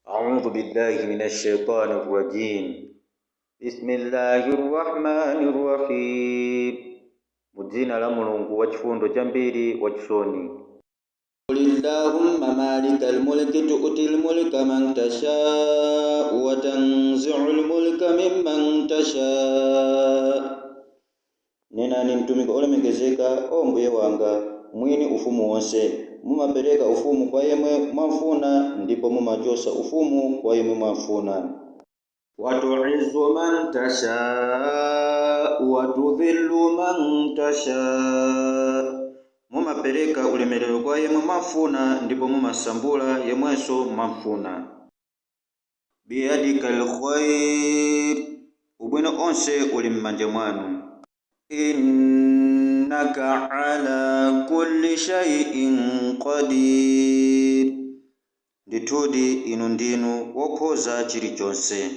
أعوذ بالله من الشيطان الرجيم. بسم الله الرحمن الرحيم. مجينا لملungu wachifundo chambiri wachisoni. قل اللهم مالك الملك تؤتي الملك من تشاء وتنزع الملك ممن تشاء. Nena ni mtumiki olemekezeka ombuye wanga mwini ufumu wonse mumapereka ufumu kwa yemwe mwafuna ndipo mumachosa ufumu kwa yemwe mwafuna. Watu'izzu man tasha wa tudhillu man tasha. Mumapereka ulemerero kwa yemwe mwafuna ndipo mumasambula yemwenso mwafuna. Biyadikal khair, ubwino onse uli mmanja mwanu. Innaka ala kulli shay'in qadir. Ndithudi inu ndinu wokhoza chilichonse.